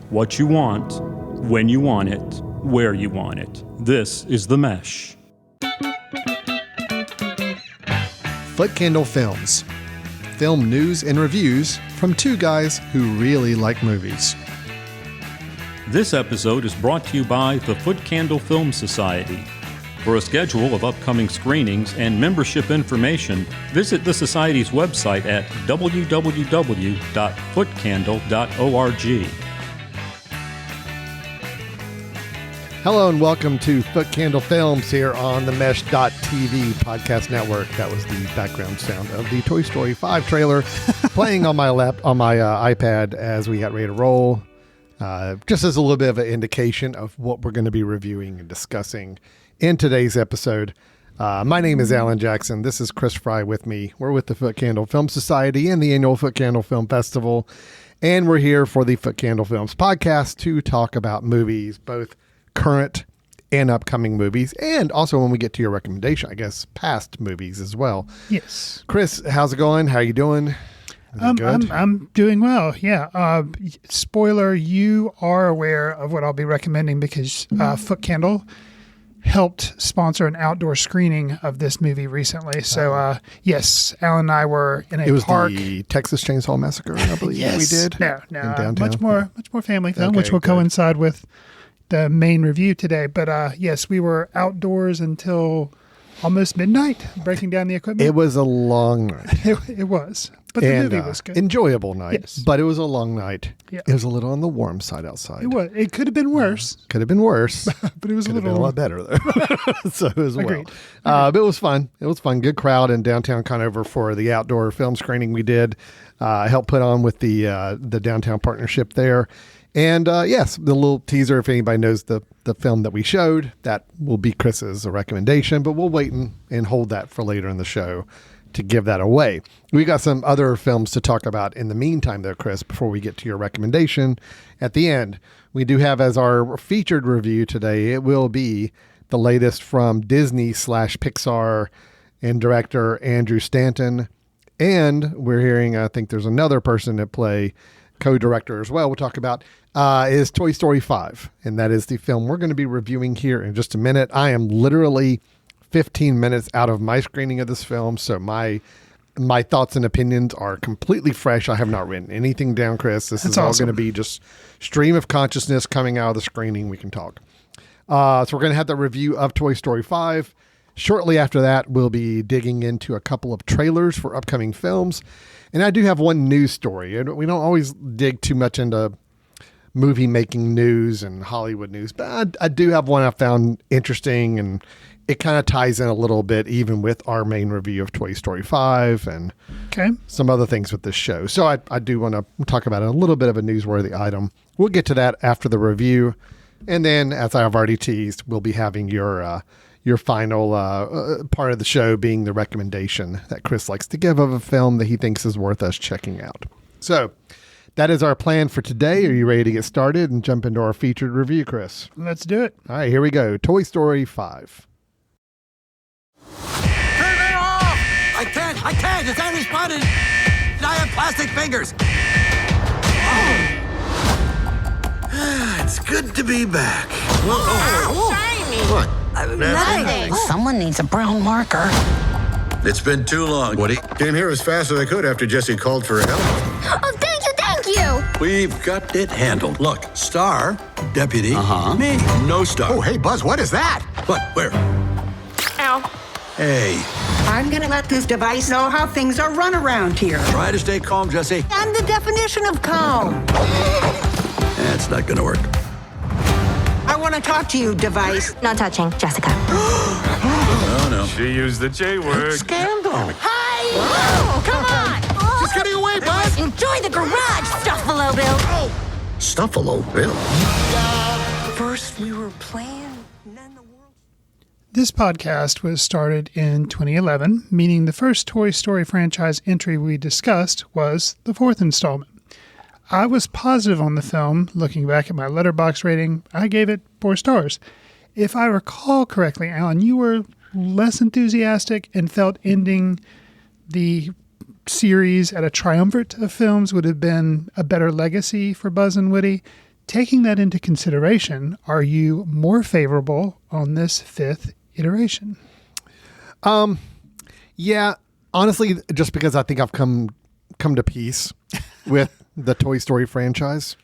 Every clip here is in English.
what you want, when you want it, where you want it. This is The Mesh. Foot Candle Films. Film news and reviews from two guys who really like movies. This episode is brought to you by the Foot Candle Film Society. For a schedule of upcoming screenings and membership information, visit the Society's website at www.footcandle.org. Hello and welcome to Foot Candle Films here on the Mesh.tv podcast network. That was the background sound of the Toy Story 5 trailer playing on my iPad as we got ready to roll. Just as a little bit of an indication of what we're going to be reviewing and discussing in today's episode. My name is Alan Jackson. This is Chris Fry with me. We're with the Foot Candle Film Society and the annual Foot Candle Film Festival. And we're here for the Foot Candle Films podcast to talk about movies, both current and upcoming movies, and also when we get to your recommendation, I guess, past movies as well. Yes. Chris, how's it going? How are you doing? I'm doing well. Yeah. Spoiler, you are aware of what I'll be recommending because Foot Candle helped sponsor an outdoor screening of this movie recently. So, yes, Alan and I were in a park. It was the Texas Chainsaw Massacre, I believe we did. No, in downtown. much more family film, Okay, which will good. coincide with the main review today. But yes, we were outdoors until almost midnight, breaking down the equipment. It was a long night. It was. But the movie was good. Enjoyable night, Yes. but it was a long night. Yeah. It was a little on the warm side outside. It was. It could have been worse, Could have been worse. but it was Could have a been a little lot better though. So it was Agreed. well. But it was fun. It was fun. Good crowd in downtown Conover for the outdoor film screening we did. I helped put on with the downtown partnership there. And yes, the little teaser, if anybody knows the film that we showed, that will be Chris's recommendation, but we'll wait and hold that for later in the show to give that away. We got some other films to talk about in the meantime though, Chris, before we get to your recommendation at the end. We do have as our featured review today, it will be the latest from Disney/Pixar and director Andrew Stanton. And we're hearing, I think there's another person at play, co-director as well, we'll talk about, is Toy Story 5. And that is the film we're going to be reviewing here in just a minute. I am literally 15 minutes out of my screening of this film, so my thoughts and opinions are completely fresh. I have not written anything down, Chris. This is all awesome. going to be just stream of consciousness coming out of the screening. We can talk. So we're going to have the review of Toy Story 5. Shortly after that, we'll be digging into a couple of trailers for upcoming films. And I do have one news story. We don't always dig too much into movie making news and Hollywood news, but I do have one I found interesting, and it kind of ties in a little bit even with our main review of Toy Story 5 and some other things with this show. So I do want to talk about a little bit of a newsworthy item. We'll get to that after the review. And then, as I've already teased, we'll be having your final part of the show being the recommendation that Chris likes to give of a film that he thinks is worth us checking out. So that is our plan for today. Are you ready to get started and jump into our featured review, Chris? Let's do it. All right, here we go. Toy Story 5. Turn it off! I can't! It's unresponded! I have plastic fingers! Oh. It's good to be back. Shiny. What? Nothing. Someone needs a brown marker. It's been too long, Woody. Came here as fast as I could after Jesse called for help. Oh, thank you. We've got it handled. Look, Star, Deputy, me, no Star. Oh, hey, Buzz, what is that? What? Where? Ow. Hey, I'm gonna let this device know how things are run around here. try to stay calm, Jesse. I'm the definition of calm. That's not gonna work. I want to talk to you, device. Not touching, Jessica. Oh, no. She used the J word. Scandal. Hi! Oh, come on! She's getting away, Buzz! Enjoy the garage, Stuffalo Bill. Stuffalo Bill. First we were playing, then the world. This podcast was started in 2011, meaning the first Toy Story franchise entry we discussed was the fourth installment. I was positive on the film. Looking back at my Letterboxd rating, I gave it 4 stars. If I recall correctly, Alan, you were less enthusiastic and felt ending the series at a triumvirate of films would have been a better legacy for Buzz and Woody. taking that into consideration, are you more favorable on this 5th iteration? Yeah, honestly, just because I think I've come to peace with the Toy Story franchise.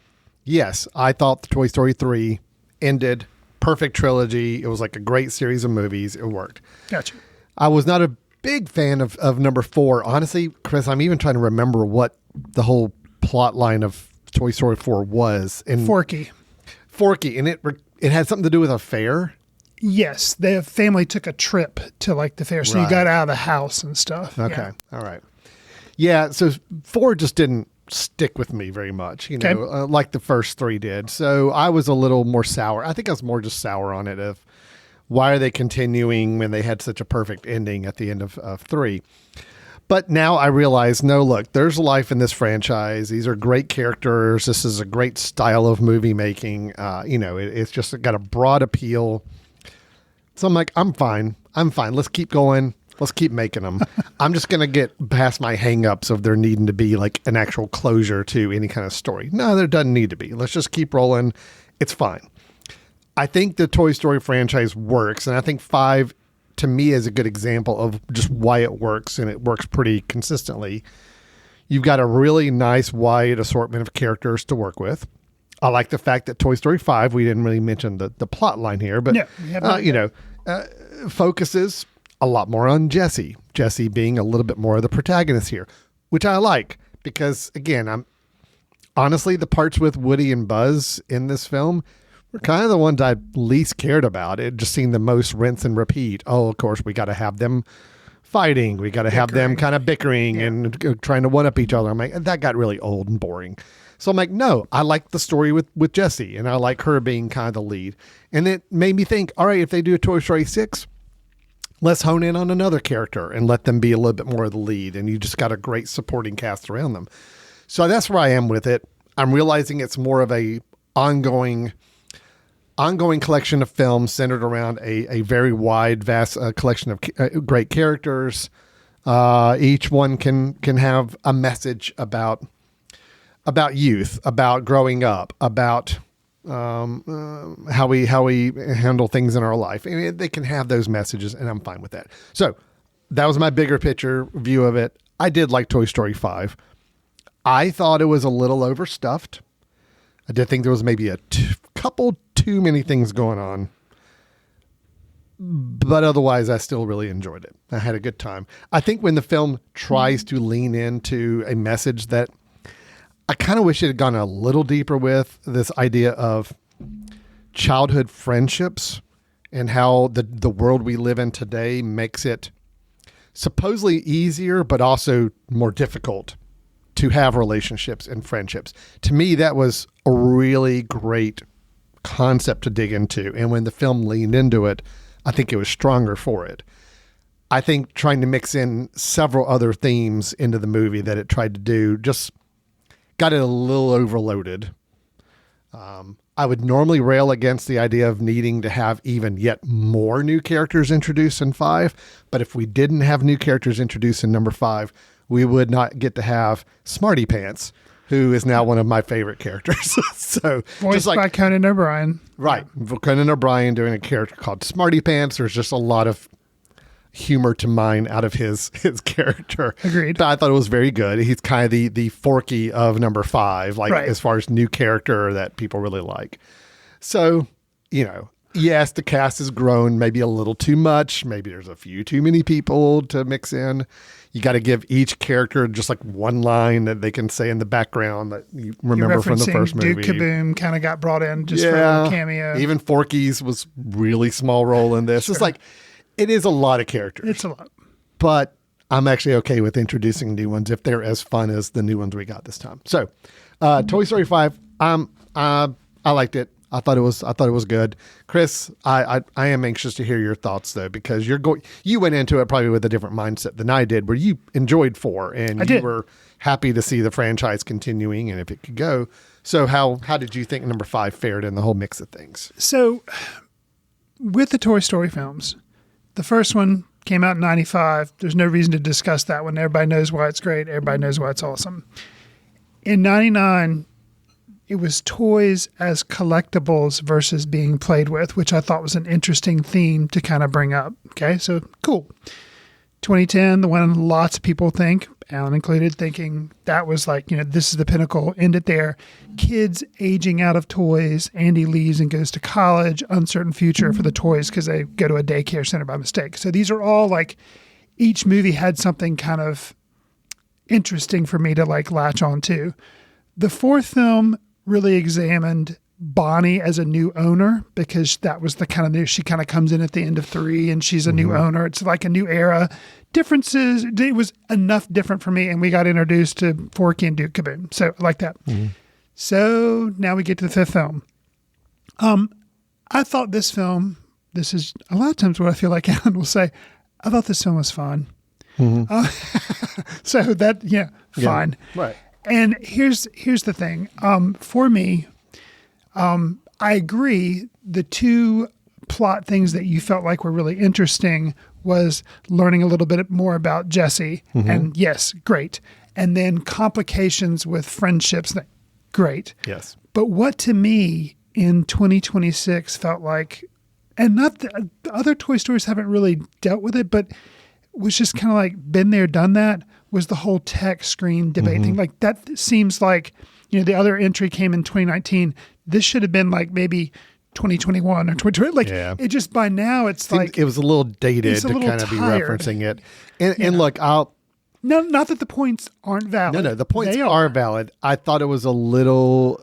Yes, I thought the Toy Story 3 ended perfect trilogy. It was like a great series of movies. It worked. Gotcha. I was not a big fan of number 4. Honestly, Chris, I'm even trying to remember what the whole plot line of Toy Story 4 was. And Forky. And it had something to do with a fair. Yes, the family took a trip to like the fair, so you Right. got out of the house and stuff. Okay. Yeah. All right. Yeah. So 4 just didn't stick with me very much, Okay. like the first 3 did. So I was a little more sour. I think I was more just sour on it of why are they continuing when they had such a perfect ending at the end of 3. But now I realize, no, look, there's life in this franchise. These are great characters. This is a great style of movie making. It's just got a broad appeal. So I'm like, I'm fine. Let's keep going. Let's keep making them. I'm just going to get past my hangups of there needing to be like an actual closure to any kind of story. No, there doesn't need to be. Let's just keep rolling. It's fine. I think the Toy Story franchise works. And I think 5 to me is a good example of just why it works. And it works pretty consistently. You've got a really nice wide assortment of characters to work with. I like the fact that Toy Story 5, we didn't really mention the plot line here, but Yeah, we have not focuses a lot more on Jessie. Jessie being a little bit more of the protagonist here, which I like because, again, I'm honestly the parts with Woody and Buzz in this film were kind of the ones I least cared about. It just seemed the most rinse and repeat. Oh, of course, we got to have them fighting. We got to have them kind of bickering and trying to one up each other. I'm like, that got really old and boring. So I'm like, no, I like the story with Jessie, and I like her being kind of the lead. And it made me think, all right, if they do a Toy Story 6, let's hone in on another character and let them be a little bit more of the lead. And you just got a great supporting cast around them. So that's where I am with it. I'm realizing it's more of a ongoing collection of films centered around a very wide, vast collection of great characters. Each one can have a message about youth, about growing up, about how we handle things in our life. And they can have those messages, and I'm fine with that. So that was my bigger picture view of it. I did like Toy Story 5. I thought it was a little overstuffed. I did think there was maybe a couple too many things going on. But otherwise, I still really enjoyed it. I had a good time. I think when the film tries to lean into a message that I kind of wish it had gone a little deeper with, this idea of childhood friendships and how the world we live in today makes it supposedly easier, but also more difficult to have relationships and friendships. To me, that was a really great concept to dig into. And when the film leaned into it, I think it was stronger for it. I think trying to mix in several other themes into the movie that it tried to do just got it a little overloaded. I would normally rail against the idea of needing to have even yet more new characters introduced in 5. But if we didn't have new characters introduced in number 5, we would not get to have Smarty Pants, who is now one of my favorite characters. So Voiced by Conan O'Brien. Right. Conan O'Brien doing a character called Smarty Pants. There's just a lot of humor to mine out of his character. Agreed. But I thought it was very good. He's kind of the Forky of number 5, as far as new character that people really like. So, yes, the cast has grown maybe a little too much. Maybe there's a few too many people to mix in. You got to give each character just like one line that they can say in the background that you remember from the first movie. Duke Kaboom kind of got brought in just for a cameo. Even Forky's was really small role in this. Sure. It's like, it is a lot of characters. It's a lot. But I'm actually okay with introducing new ones if they're as fun as the new ones we got this time. So, Toy Story 5, I liked it. I thought it was good. Chris, I am anxious to hear your thoughts though, because you went into it probably with a different mindset than I did, where you enjoyed 4 and you were happy to see the franchise continuing and if it could go. So how did you think number 5 fared in the whole mix of things? So with the Toy Story films, the first one came out in 95. There's no reason to discuss that one. Everybody knows why it's great. Everybody knows why it's awesome. In 99, it was toys as collectibles versus being played with, which I thought was an interesting theme to kind of bring up. Okay, so cool. 2010, the one lots of people think, Alan included, thinking that was like, this is the pinnacle, end it there. Kids aging out of toys. Andy leaves and goes to college, uncertain future for the toys because they go to a daycare center by mistake. So these are all like, each movie had something kind of interesting for me to like latch on to. The fourth film really examined Bonnie as a new owner because that was the kind of new, she kind of comes in at the end of 3 and she's a new owner. It's like a new era. Differences, it was enough different for me, and we got introduced to Forky and Duke Kaboom. So I like that. So now we get to the fifth film. I thought this film, this is a lot of times what I feel like Alan will say, I thought this film was fun. So that, fine. Right. And here's the thing. For me, I agree. The two plot things that you felt like were really interesting was learning a little bit more about Jesse. And yes, great. And then complications with friendships. Great. Yes. But what to me in 2026 felt like, and not the other Toy Stories haven't really dealt with it, but was just kind of like been there, done that, was the whole tech screen debate thing. Like that seems like, the other entry came in 2019. This should have been like maybe 2021 or 2020. Like it just by now it's like it was a little dated it's a to little kind of be tired. referencing it. And look, no, not that the points aren't valid. No, the points They are valid. I thought it was a little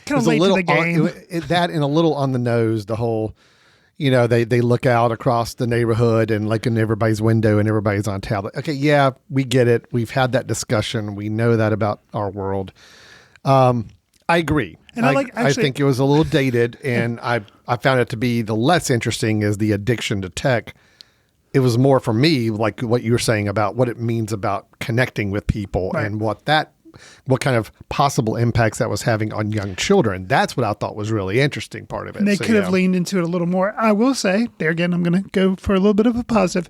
kind of late to the game. That and a little on the nose. The whole, they look out across the neighborhood and like in everybody's window and everybody's on tablet. Okay, yeah, we get it. We've had that discussion. We know that about our world. I agree. And I think it was a little dated, and I found it to be the less interesting is the addiction to tech. It was more for me like what you were saying about what it means about connecting with people and what kind of possible impacts that was having on young children. That's what I thought was really interesting part of it. And they could have leaned into it a little more. I will say, there again, I'm going to go for a little bit of a positive.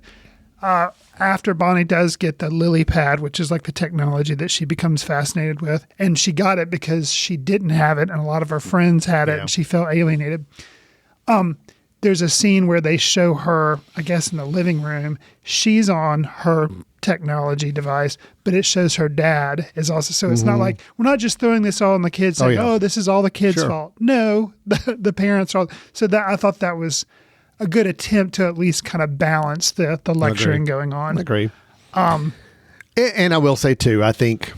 After Bonnie does get the lily pad, which is like the technology that she becomes fascinated with, and she got it because she didn't have it, and a lot of her friends had it, and she felt alienated. There's a scene where they show her, I guess, in the living room. She's on her technology device, but it shows her dad is also. So it's not like we're not just throwing this all on the kids, saying, "Oh, this is all the kids' fault." No, the parents are. So that I thought that was a good attempt to at least kind of balance the lecturing going on. I agree. And I will say too, I think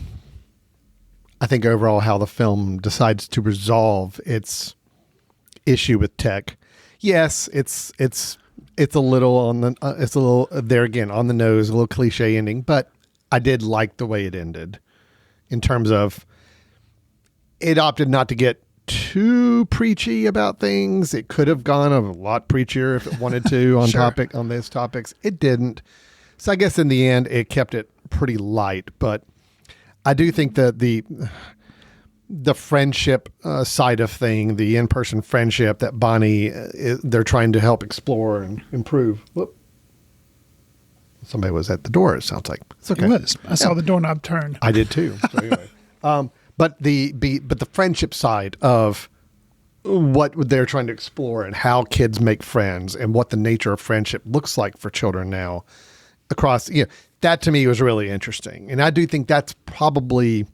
overall how the film decides to resolve its issue with tech. Yes, it's a little on the it's a little there again on the nose, a little cliche ending, but I did like the way it ended in terms of it opted not to get too preachy about things. It could have gone a lot preachier if it wanted to on these topics. It didn't. So I guess in the end it kept it pretty light, but I do think that the friendship side of thing, the in-person friendship that Bonnie, they're trying to help explore and improve. Whoop. Somebody was at the door, it sounds like. It's okay. It was. I saw the doorknob turn. I did too. So anyway. But the friendship side of what they're trying to explore and how kids make friends and what the nature of friendship looks like for children now across, that to me was really interesting. And I do think that's probably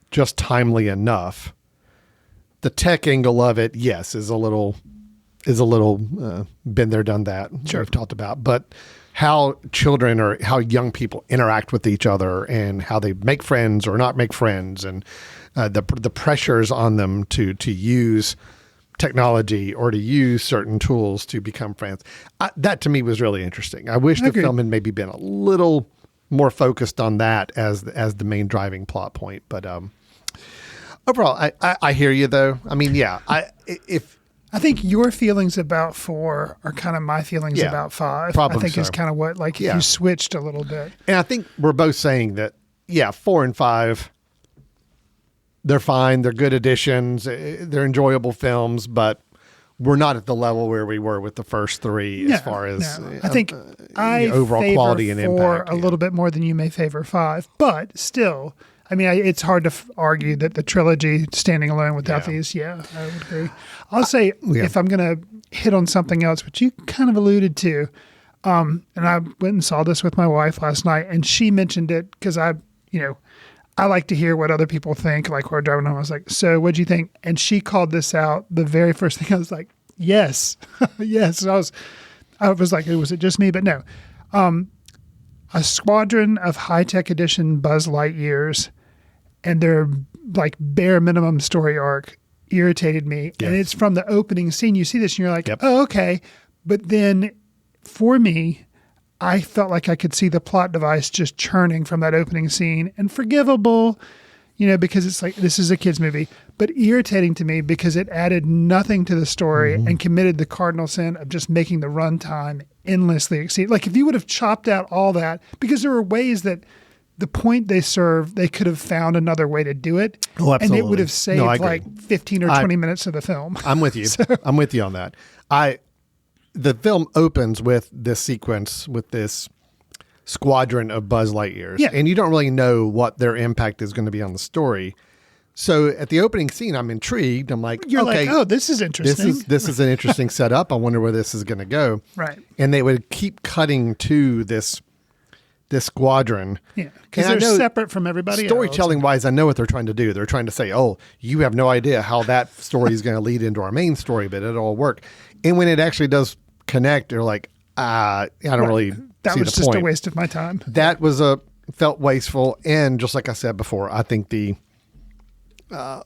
just timely enough. The tech angle of it, yes, is a little been there, done that. Sure. We've talked about, but how children or how young people interact with each other and how they make friends or not make friends, and the pressures on them to use technology or to use certain tools to become friends. That to me was really interesting. I wish the film had maybe been a little more focused on that as the main driving plot point. But overall, I hear you though. I mean, yeah, I think your feelings about 4 are kind of my feelings about 5. Probably I think so. is kind of what, like, if you switched a little bit. And I think we're both saying that, 4 and 5, they're fine. They're good additions. They're enjoyable films, but we're not at the level where we were with the first 3 as far as I think I overall favor quality and 4 impact. a little bit more than you may favor 5, but still, I mean, it's hard to argue that the trilogy standing alone without these. Yeah, I would agree. I'll say if I'm going to hit on something else, which you kind of alluded to, and I went and saw this with my wife last night, and she mentioned it because I like to hear what other people think. Like we're driving home, I was like, "So, what'd you think?" And she called this out. The very first thing I was like, "Yes, yes." And I was like, "Was it just me?" But no. A squadron of high-tech edition Buzz Lightyears and their like bare minimum story arc irritated me. Yes. And it's from the opening scene. You see this and you're like, oh, okay. But then for me, I felt like I could see the plot device just churning from that opening scene, and forgivable, because it's like, this is a kid's movie, but irritating to me because it added nothing to the story and committed the cardinal sin of just making the runtime endlessly exceed. Like if you would have chopped out all that, because there were ways that the point they serve, they could have found another way to do it. Oh, absolutely. And it would have saved like 15 or 20 minutes of the film. I'm with you. I'm with you on that. The film opens with this sequence with this squadron of Buzz Lightyears. Yeah. And you don't really know what their impact is going to be on the story. So at the opening scene, I'm intrigued. I'm like, you're okay, like, oh, this is interesting. This is an interesting setup. I wonder where this is going to go. Right. And they would keep cutting to this squadron. Yeah. Because they're separate from everybody storytelling else. wise, I know what they're trying to do. They're trying to say, oh, you have no idea how that story is going to lead into our main story, but it'll all work. And when it actually does connect, they're like, I don't really see the point. That was just a waste of my time. That was felt wasteful. And just like I said before, I think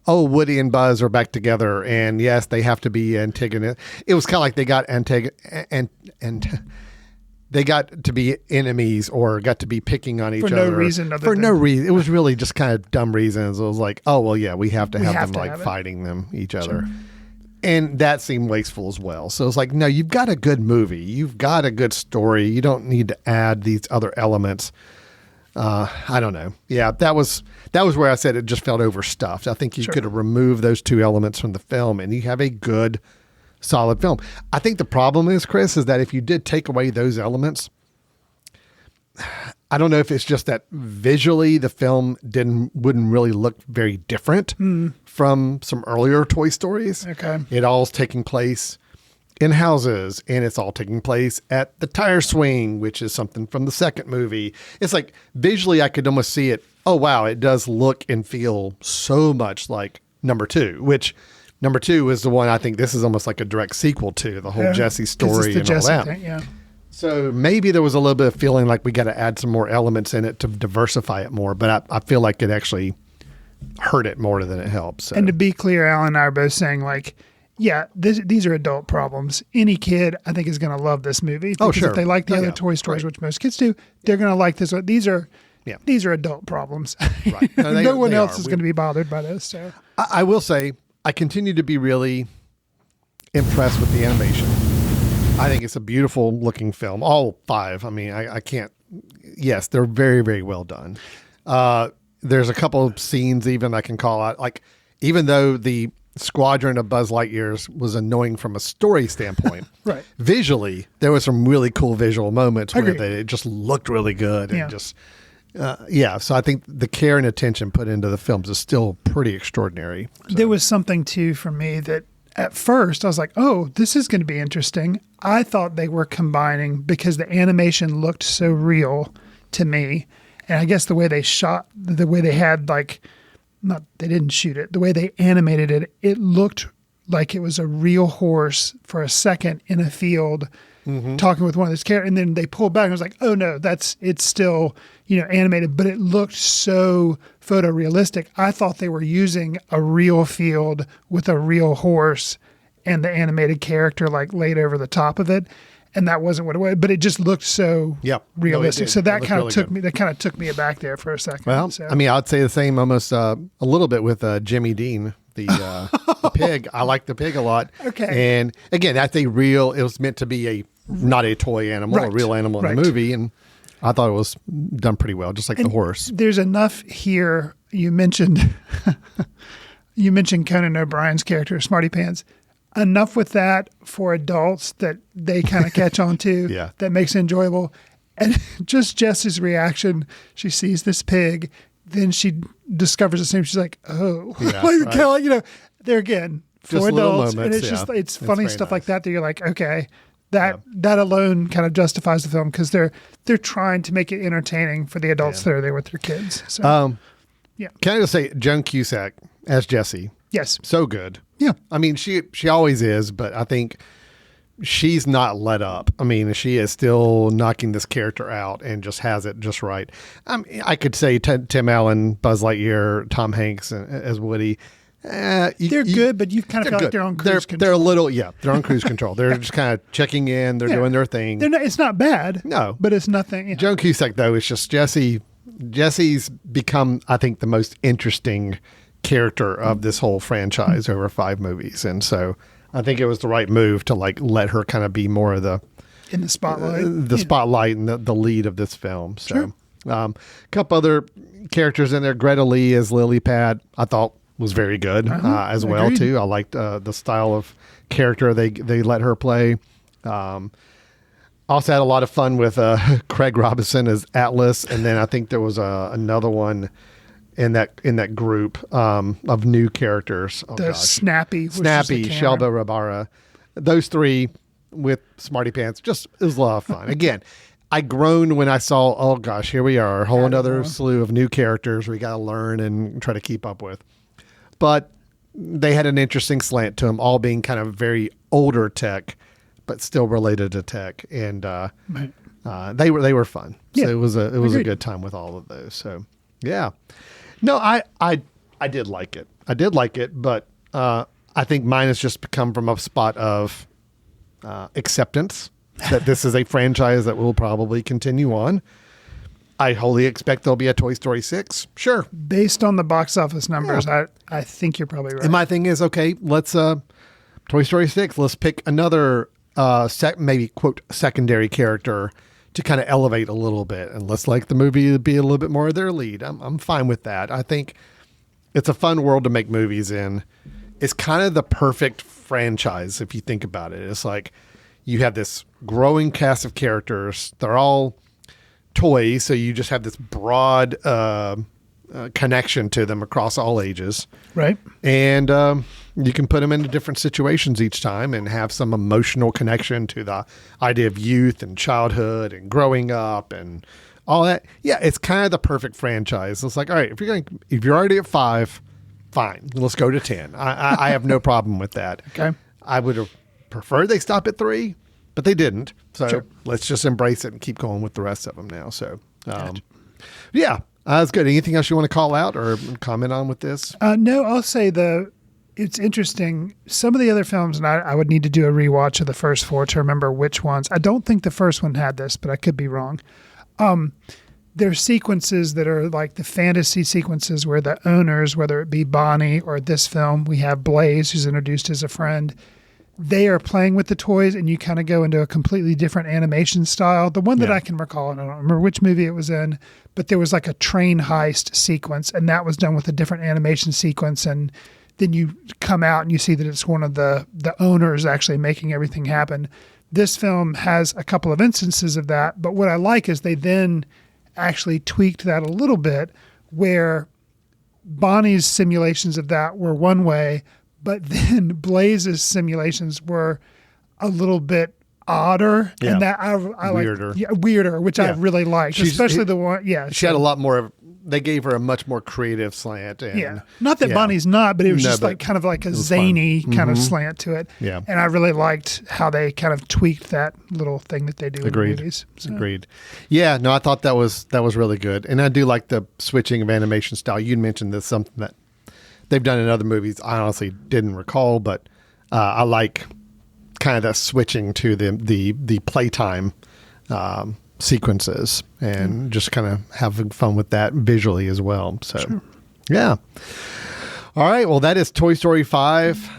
Woody and Buzz are back together, and yes, they have to be antagonist. It was kind of like they got they got to be enemies or got to be picking on each other for no reason. No reason. It was really just kind of dumb reasons. It was like, oh well, yeah, we have to have them like fighting each other, and that seemed wasteful as well. So it's like, no, you've got a good movie, you've got a good story. You don't need to add these other elements. I don't know. Yeah, that was where I said it just felt overstuffed. I think you could have removed those two elements from the film and you have a good, solid film. I think the problem is, Chris, is that if you did take away those elements, I don't know if it's just that visually the film wouldn't really look very different from some earlier Toy Stories. Okay. It all's taking place in houses, and it's all taking place at the tire swing, which is something from the second movie. It's like visually I could almost see it. Oh, wow. It does look and feel so much like number 2, which number 2 is the one I think this is almost like a direct sequel to the whole Jesse story and all that. Thing, yeah. So maybe there was a little bit of feeling like we got to add some more elements in it to diversify it more, but I feel like it actually hurt it more than it helped. So. And to be clear, Alan and I are both saying like, yeah, these are adult problems. Any kid, I think, is going to love this movie. Because if they like the other Toy Stories, which most kids do, they're going to like this one. These are adult problems. Right. No one else is going to be bothered by this. So I will say, I continue to be really impressed with the animation. I think it's a beautiful looking film. All 5. I mean, I can't. Yes, they're very, very well done. There's a couple of scenes even I can call out. Like, even though the squadron of Buzz Lightyears was annoying from a story standpoint, right? Visually, there was some really cool visual moments where it just looked really good and just. So I think the care and attention put into the films is still pretty extraordinary. So. There was something too for me that at first I was like, oh, this is going to be interesting. I thought they were combining because the animation looked so real to me. And I guess the way they shot, the way they had they didn't shoot it, the way they animated it, it looked like it was a real horse for a second in a field talking with one of those characters. And then they pulled back and I was like, oh no, it's still, animated, but it looked so photorealistic. I thought they were using a real field with a real horse and the animated character like laid over the top of it. And that wasn't what it was, but it just looked so realistic. So that kind of took me aback there for a second. Well, I mean, I'd say the same almost a little bit with Jimmy Dean, the pig. I like the pig a lot. Okay. And again, that's it was meant to be not a toy animal, a real animal in the movie. And I thought it was done pretty well, just like the horse. There's enough here. You mentioned Conan O'Brien's character, Smarty Pants. Enough with that for adults that they kind of catch on to. That makes it enjoyable. And just Jess's reaction, she sees this pig then she discovers the same. She's like, oh, Yeah, like, right. kinda like, there again for Just little adults, and moments, it's just yeah. it's It's funny very stuff nice. like that you're like, okay, that alone kind of justifies the film because they're trying to make it entertaining for the adults that are there with their kids. So Can I just say, Joan Cusack as Jessie, yes, so good. yeah, I mean, she always is, but I think she's not let up. I mean, she is still knocking this character out and just has it just right. I could say Tim Allen, Buzz Lightyear, Tom Hanks as Woody. they're good, but you kind of feel like they're on cruise control. They're a little, they're on cruise control. They're just kind of checking in. They're doing their thing. It's not bad. No. but it's nothing. Yeah. Joan Cusack, though, is just Jessie. Jessie's become, I think, the most interesting character of this whole franchise over 5 movies. And so I think it was the right move to like let her kind of be more of the In the spotlight, spotlight and the lead of this film. So Sure. a couple other characters in there. Greta Lee as Lily Pad, I thought was very good as well Agreed. too. I liked the style of character they let her play. Also had a lot of fun with Craig Robinson as Atlas, and then I think there was another one in that group of new characters. Oh, the gosh. Snappy, which is the Snappy, camera. Shelba Rabara. Those 3 with Smarty Pants, just it was a lot of fun. Again, I groaned when I saw, oh gosh, here we are, a whole another slew of new characters we got to learn and try to keep up with. But they had an interesting slant to them, all being kind of very older tech, but still related to tech, and they were fun. So Yeah, it was a agreed. good time with all of those. So yeah, no, I did like it. I did like it, but I think mine has just come from a spot of acceptance that this is a franchise that will probably continue on. I wholly expect there'll be a Toy Story 6. Sure. Based on the box office numbers, I think you're probably right. And my thing is, okay, let's Toy Story 6, let's pick another maybe quote secondary character to kind of elevate a little bit, and let's like the movie be a little bit more of their lead. I'm fine with that. I think it's a fun world to make movies in. It's kind of the perfect franchise if you think about it. It's like you have this growing cast of characters. They're all toys, so you just have this broad connection to them across all ages. Right. And you can put them into different situations each time and have some emotional connection to the idea of youth and childhood and growing up and all that. Yeah, it's kind of the perfect franchise. It's like, all right, if you're already at 5, fine, let's go to 10. I have no problem with that. Okay. I would have preferred they stop at 3, but they didn't. So Sure. let's just embrace it and keep going with the rest of them now. So, yeah, that's good. Anything else you want to call out or comment on with this? No, I'll say it's interesting. Some of the other films, and I would need to do a rewatch of the first 4 to remember which ones. I don't think the first one had this, but I could be wrong. There's sequences that are like the fantasy sequences where the owners, whether it be Bonnie or this film, we have Blaze, who's introduced as a friend. They are playing with the toys, and you kind of go into a completely different animation style. The one that I can recall, and I don't remember which movie it was in, but there was like a train heist sequence, and that was done with a different animation sequence. And then you come out and you see that it's one of the owners actually making everything happen. This film has a couple of instances of that, but what I like is they then actually tweaked that a little bit, where Bonnie's simulations of that were one way, but then Blaze's simulations were a little bit odder, Yeah. and that I Weirder. like weirder, which I Yeah. really liked, especially the one. Yeah, She had a lot more. They gave her a much more creative slant. And, Yeah, not that yeah. Bonnie's not, but it was No, just but like kind of like a was zany fun. kind of slant to it. Yeah. and I really liked how they kind of tweaked that little thing that they do Agreed. in the movies. So, Agreed. Yeah, no, I thought that was really good, and I do like the switching of animation style. You mentioned this something that they've done in other movies. I honestly didn't recall, but I like kind of that switching to the playtime sequences and just kind of having fun with that visually as well. So, yeah. All right. Well, that is Toy Story 5.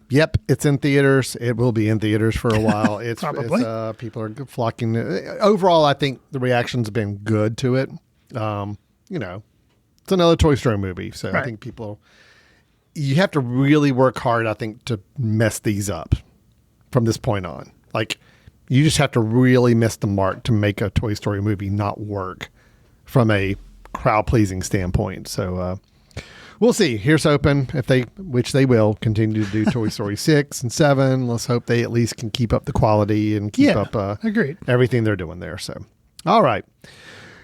Yep, it's in theaters. It will be in theaters for a while. It's Probably. people are flocking. Overall, I think the reactions have been good to it. It's another Toy Story movie, so I Right. think you have to really work hard, I think, to mess these up from this point on. Like, you just have to really miss the mark to make a Toy Story movie not work from a crowd pleasing standpoint. So we'll see. Here's hoping which they will, continue to do Toy Story 6 and 7. Let's hope they at least can keep up the quality and keep up agreed. everything they're doing there. So, all right.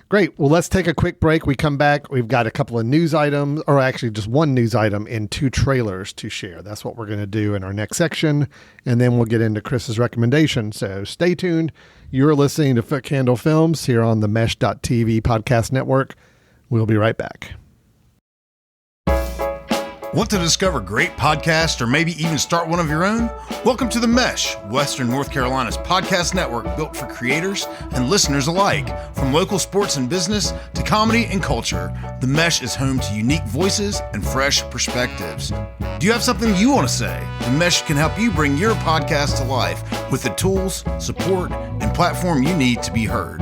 Great. Well, let's take a quick break. We come back. We've got a couple of news items, or actually just one news item and 2 trailers to share. That's what we're going to do in our next section. And then we'll get into Chris's recommendation. So stay tuned. You're listening to Foot Candle Films here on the Mesh.tv podcast network. We'll be right back. Want to discover great podcasts or maybe even start one of your own? Welcome to The Mesh, Western North Carolina's podcast network built for creators and listeners alike. From local sports and business to comedy and culture, The Mesh is home to unique voices and fresh perspectives. Do you have something you want to say? The Mesh can help you bring your podcast to life with the tools, support, and platform you need to be heard.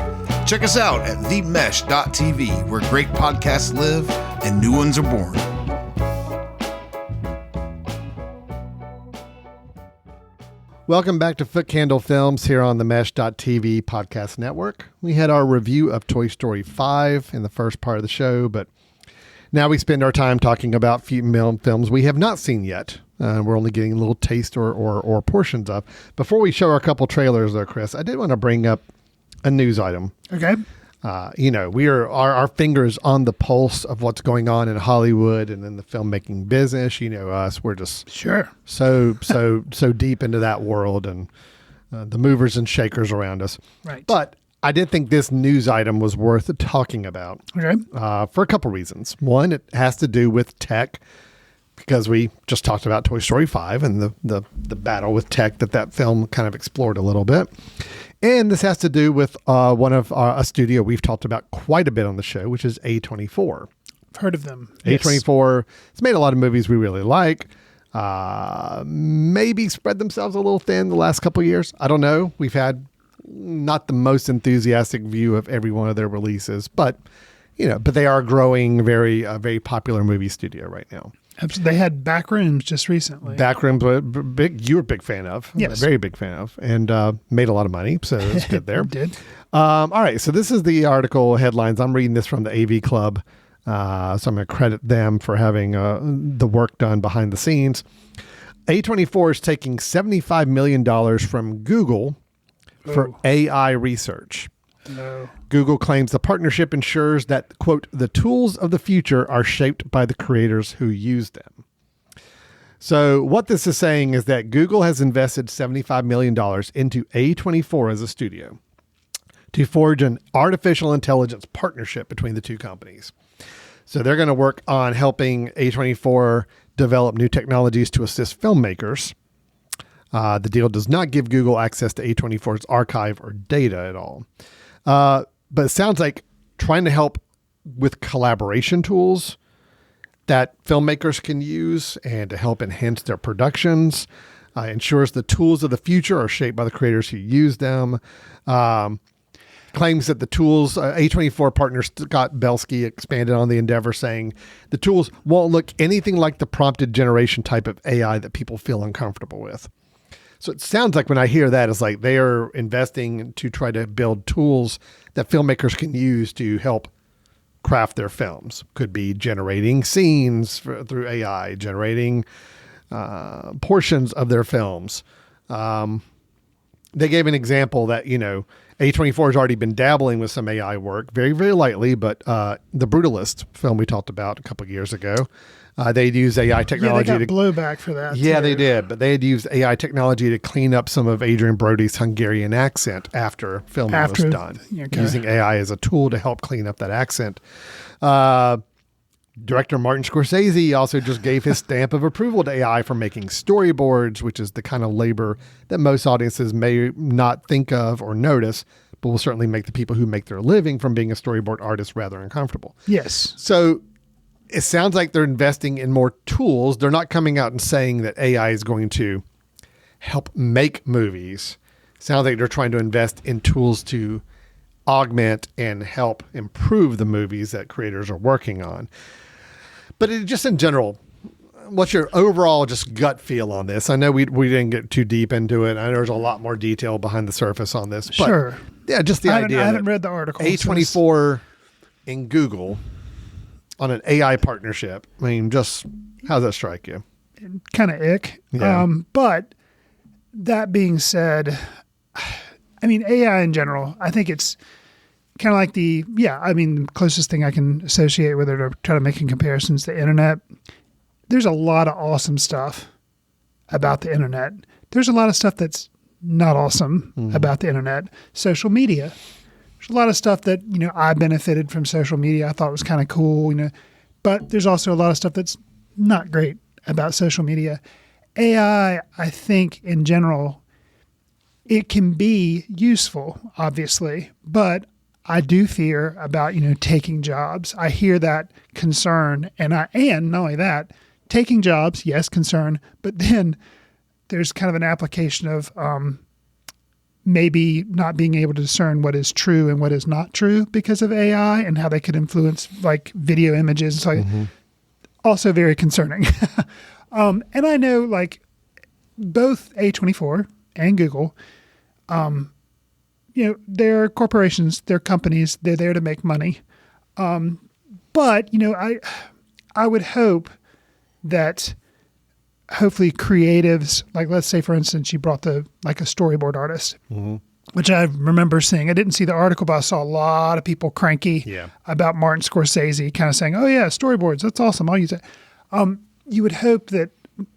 Check us out at themesh.tv, where great podcasts live and new ones are born. Welcome back to Foot Candle Films here on the Mesh.tv podcast network. We had our review of Toy Story 5 in the first part of the show, but now we spend our time talking about films we have not seen yet. We're only getting a little taste or portions of. Before we show our couple trailers though, Chris, I did want to bring up a news item. Okay. We are our fingers on the pulse of what's going on in Hollywood and in the filmmaking business. You know us, we're just so deep into that world and the movers and shakers around us. Right. But I did think this news item was worth talking about. Okay. For a couple reasons. One, it has to do with tech, because we just talked about Toy Story 5 and the battle with tech that film kind of explored a little bit. And this has to do with one of a studio we've talked about quite a bit on the show, which is A24. I've heard of them. A24 has made a lot of movies we really like. Maybe spread themselves a little thin the last couple of years. I don't know. We've had not the most enthusiastic view of every one of their releases, but they are growing very popular movie studio right now. They had Backrooms just recently. Backrooms, big. You were a big fan of. Yes. Very big fan of, and made a lot of money, so it's good there. Did. All right, so this is the article headlines. I'm reading this from the AV Club, so I'm going to credit them for having the work done behind the scenes. A24 is taking $75 million from Google for AI research. No. Google claims the partnership ensures that, quote, the tools of the future are shaped by the creators who use them. So what this is saying is that Google has invested $75 million into A24 as a studio to forge an artificial intelligence partnership between the two companies. So they're going to work on helping A24 develop new technologies to assist filmmakers. The deal does not give Google access to A24's archive or data at all. But it sounds like trying to help with collaboration tools that filmmakers can use and to help enhance their productions, ensures the tools of the future are shaped by the creators who use them. Claims that the tools, A24 partner Scott Belsky expanded on the endeavor, saying the tools won't look anything like the prompted generation type of AI that people feel uncomfortable with. So it sounds like when I hear that, it's like they are investing to try to build tools that filmmakers can use to help craft their films. Could be generating scenes through AI, generating portions of their films. They gave an example that, A24 has already been dabbling with some AI work, very, very lightly, but The Brutalist film we talked about a couple of years ago, they'd use AI technology. Yeah, they got blowback for that. Yeah, too. they did, but they had used AI technology to clean up some of Adrian Brody's Hungarian accent after filming was done, using AI as a tool to help clean up that accent. Director Martin Scorsese also just gave his stamp of approval to AI for making storyboards, which is the kind of labor that most audiences may not think of or notice, but will certainly make the people who make their living from being a storyboard artist rather uncomfortable. Yes. So it sounds like they're investing in more tools. They're not coming out and saying that AI is going to help make movies. It sounds like they're trying to invest in tools to augment and help improve the movies that creators are working on. But just in general, what's your overall just gut feel on this? I know we didn't get too deep into it. I know there's a lot more detail behind the surface on this. But sure. Yeah, just the idea. I haven't read the article. A24 in Google on an AI partnership, I mean, just how does that strike you? Kind of ick. Yeah. But that being said, I mean, AI in general, I think it's kind of like the closest thing I can associate with it or try to make in comparisons to the internet. There's a lot of awesome stuff about the internet. There's a lot of stuff that's not awesome about the internet. Social media. There's a lot of stuff that, I benefited from social media. I thought was kind of cool, but there's also a lot of stuff that's not great about social media. AI, I think in general, it can be useful, obviously, but I do fear about, taking jobs. I hear that concern and not only that, taking jobs, yes, concern, but then there's kind of an application of maybe not being able to discern what is true and what is not true because of AI and how they could influence like video images. So also very concerning. And I know like both A24 and Google, they're corporations, they're companies, they're there to make money. But, I would hope that hopefully creatives, like let's say for instance, you brought a storyboard artist, which I remember seeing. I didn't see the article, but I saw a lot of people cranky about Martin Scorsese kind of saying, oh yeah, storyboards, that's awesome, I'll use it. You would hope that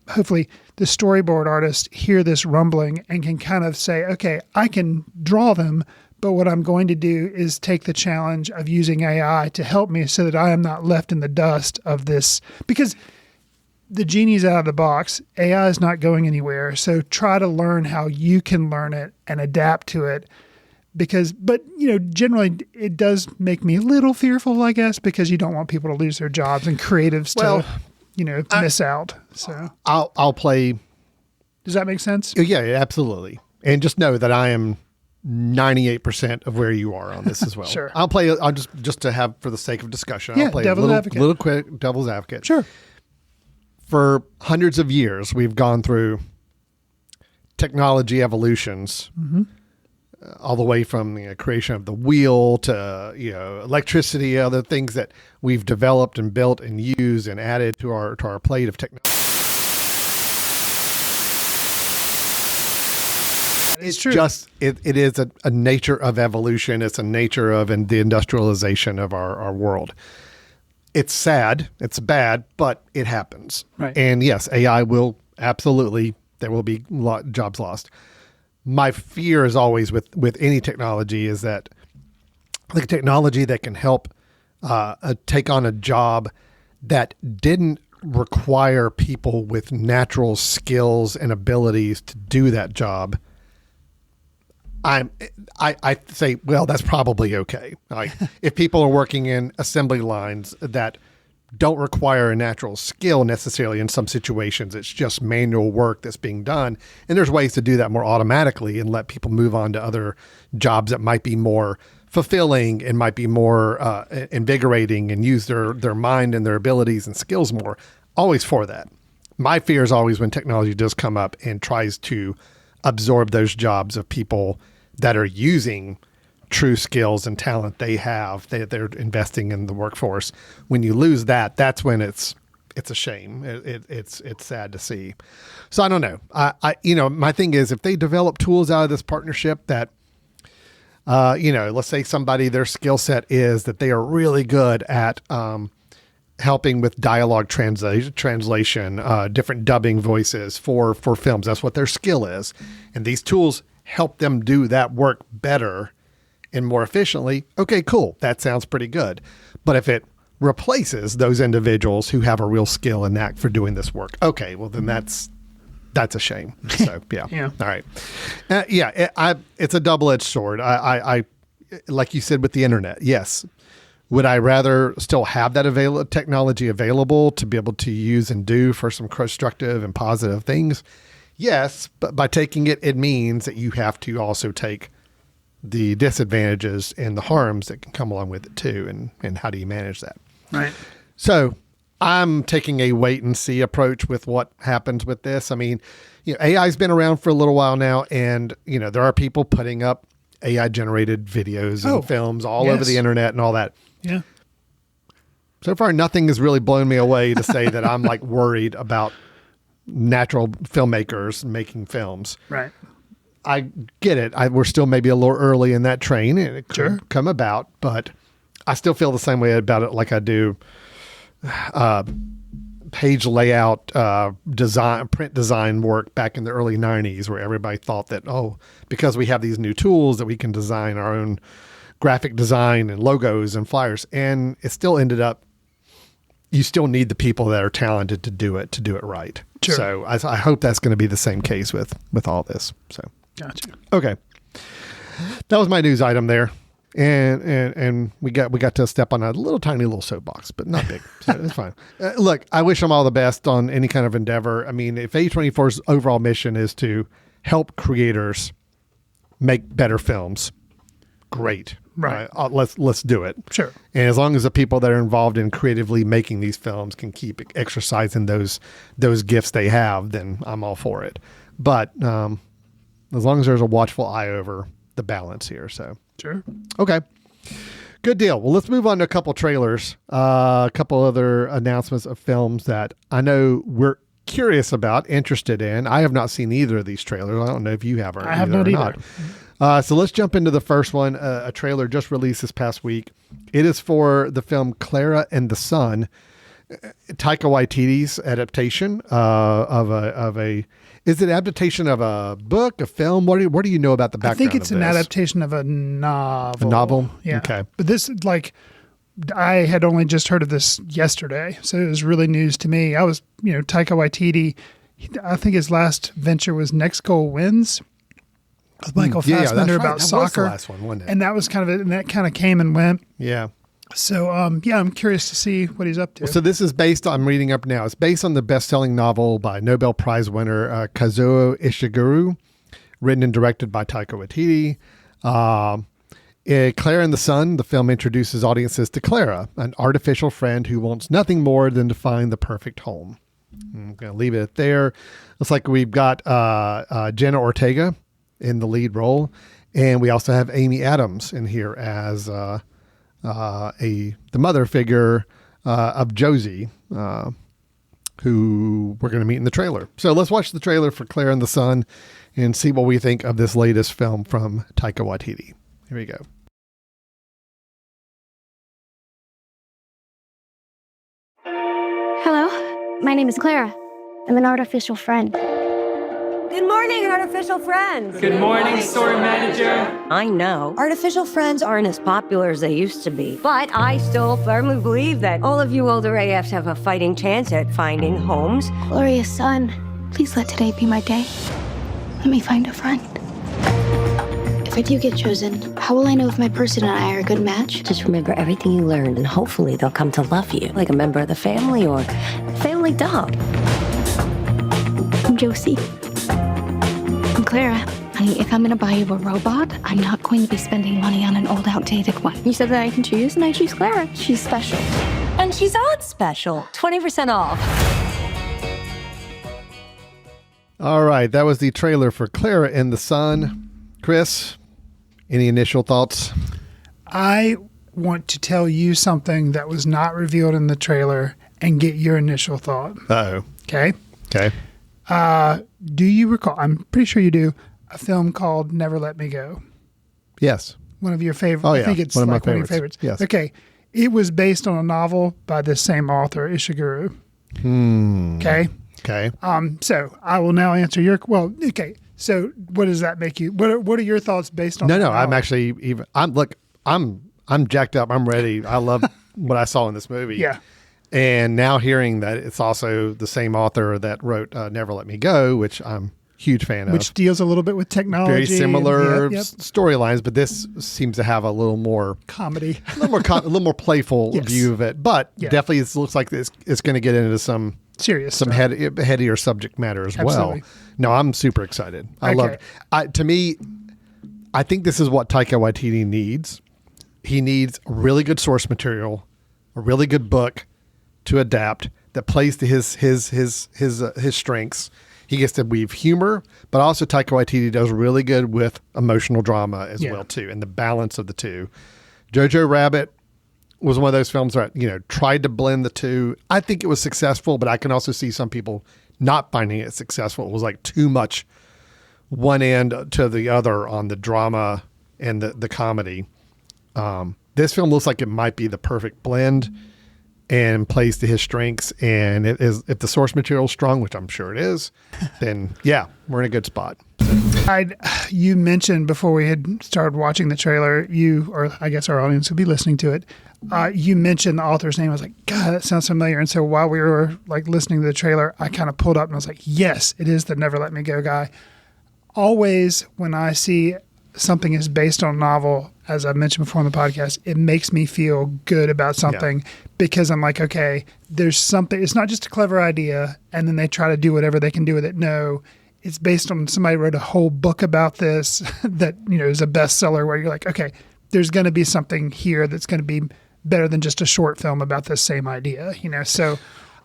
hopefully the storyboard artists hear this rumbling and can kind of say, okay, I can draw them, but what I'm going to do is take the challenge of using AI to help me so that I am not left in the dust of this. Because the genie's out of the box. AI is not going anywhere. So try to learn how you can learn it and adapt to it. But generally it does make me a little fearful, I guess, because you don't want people to lose their jobs and creatives to miss out. So I'll play. Does that make sense? Yeah, absolutely. And just know that I am 98% of where you are on this as well. Sure. I'll just to have, for the sake of discussion, Yeah, I'll play devil's a advocate. little quick devil's advocate. Sure. For hundreds of years, we've gone through technology evolutions, all the way from the creation of the wheel to electricity, other things that we've developed and built and used and added to our plate of technology. It's true. It is a nature of evolution. It's a nature of the industrialization of our world. It's sad, it's bad, but it happens. Right. And yes, AI will absolutely, there will be jobs lost. My fear is always with any technology is that the technology that can help take on a job that didn't require people with natural skills and abilities to do that job, I say, well, that's probably okay. Like if people are working in assembly lines that don't require a natural skill necessarily in some situations, it's just manual work that's being done. And there's ways to do that more automatically and let people move on to other jobs that might be more fulfilling and might be more invigorating and use their mind and their abilities and skills more. Always for that. My fear is always when technology does come up and tries to absorb those jobs of people that are using true skills and talent they have, they're investing in the workforce. When you lose that, that's when it's a shame. It's sad to see. So I don't know. My thing is if they develop tools out of this partnership that, let's say somebody, their skill set is that they are really good at helping with dialogue translation, different dubbing voices for films. That's what their skill is. And these tools help them do that work better and more efficiently. Okay, cool. That sounds pretty good. But if it replaces those individuals who have a real skill and knack for doing this work, okay, well then that's a shame. So yeah. Yeah. All right. It's a double-edged sword. I like you said with the internet. Yes. Would I rather still have that technology available to be able to use and do for some constructive and positive things? Yes, but by taking it, it means that you have to also take the disadvantages and the harms that can come along with it too. And how do you manage that? Right. So I'm taking a wait and see approach with what happens with this. I mean, AI's been around for a little while now, and there are people putting up AI generated videos and films all over the internet and all that. Yeah. So far, nothing has really blown me away to say that I'm like worried about natural filmmakers making films. Right. I get it. We're still maybe a little early in that train, and it could come about, but I still feel the same way about it like I do page layout, design, print design work back in the early 90s, where everybody thought that, because we have these new tools that we can design our own graphic design and logos and flyers. And it still ended up, you still need the people that are talented to do it right. Sure. So I hope that's going to be the same case with all this. So, Gotcha. Okay. That was my news item there. And we got to step on a tiny little soapbox, but not big. So it's fine. Look, I wish them all the best on any kind of endeavor. I mean, if A24's overall mission is to help creators make better films, great. Right. Let's do it. Sure. And as long as the people that are involved in creatively making these films can keep exercising those gifts they have, then I'm all for it. But as long as there's a watchful eye over the balance here, so. Sure. Okay. Good deal. Well, let's move on to a couple trailers, a couple other announcements of films that I know we're curious about, interested in. I have not seen either of these trailers. I don't know if you have. I have not either. So let's jump into the first one. A trailer just released this past week. It is for the film Clara and the Sun, Taika Waititi's adaptation of a. Is it adaptation of a book, a film? What do you know about the background? I think it's an adaptation of a novel. A novel? Yeah. Okay. But this, I had only just heard of this yesterday, so it was really news to me. I was, Taika Waititi, I think his last venture was Next Goal Wins with Michael Fassbender about soccer. Was the last one, wasn't it? And that was that kind of came and went. Yeah. So, I'm curious to see what he's up to. So this is I'm reading up now. It's based on the best-selling novel by Nobel Prize winner Kazuo Ishiguro, written and directed by Taika Waititi. Clara and the Sun, the film introduces audiences to Clara, an artificial friend who wants nothing more than to find the perfect home. I'm going to leave it there. Looks like we've got Jenna Ortega in the lead role, and we also have Amy Adams in here as the mother figure of Josie, who we're going to meet in the trailer. So let's watch the trailer for Clara and the Sun and see what we think of this latest film from Taika Waititi. Here we go. Hello, my name is Clara. I'm an artificial friend. Good morning, artificial friends. Good morning, store manager. I know artificial friends aren't as popular as they used to be, but I still firmly believe that all of you older AFs have a fighting chance at finding homes. Glorious Sun, please let today be my day. Let me find a friend. If I do get chosen, how will I know if my person and I are a good match? Just remember everything you learned, and hopefully they'll come to love you, like a member of the family or family dog. I'm Josie. I'm Clara. Honey, if I'm going to buy you a robot, I'm not going to be spending money on an old, outdated one. You said that I can choose, and I choose Clara. She's special. And she's on special. 20% off. All right. That was the trailer for Clara and the Sun. Chris, any initial thoughts? I want to tell you something that was not revealed in the trailer and get your initial thought. Uh-oh. Okay? Okay. Do you recall, I'm pretty sure you do, a film called Never Let Me Go? Yes. One of your favorites. Oh, yeah. I think it's one of like my one of your favorites. Yes. Okay. It was based on a novel by the same author, Ishiguro. Okay? Okay. So I will now answer your, okay. So what does that make you, what are your thoughts based on No, that I'm novel? actually I'm jacked up. I'm ready. I love what I saw in this movie. Yeah. And now hearing that it's also the same author that wrote Never Let Me Go, which I'm a huge fan of. Which deals a little bit with technology. Very similar Yep. storylines, but this seems to have a little more Comedy. a little more playful Yes. view of it. But Yeah. definitely it looks like it's going to get into some Serious some stuff. headier subject matter as Absolutely. well. No, I'm super excited. I Okay. love it. To me, I think this is what Taika Waititi needs. He needs really good source material, a really good book to adapt that plays to his strengths. He gets to weave humor, but also Taika Waititi does really good with emotional drama as well too, and the balance of the two. Jojo Rabbit was one of those films that, tried to blend the two. I think it was successful, but I can also see some people not finding it successful. It was like too much one end to the other on the drama and the comedy. This film looks like it might be the perfect blend and plays to his strengths. And it is, if the source material is strong, which I'm sure it is, then yeah, we're in a good spot. You mentioned before we had started watching the trailer, or I guess our audience would be listening to it. You mentioned the author's name. I was like, God, that sounds familiar. And so while we were like listening to the trailer, I kind of pulled up and I was like, yes, it is the Never Let Me Go guy. Always when I see something is based on a novel, as I mentioned before on the podcast, it makes me feel good about something because I'm like, okay, there's something. It's not just a clever idea and then they try to do whatever they can do with it. No, it's based on somebody wrote a whole book about this that, is a bestseller where you're like, okay, there's going to be something here that's going to be better than just a short film about this same idea, So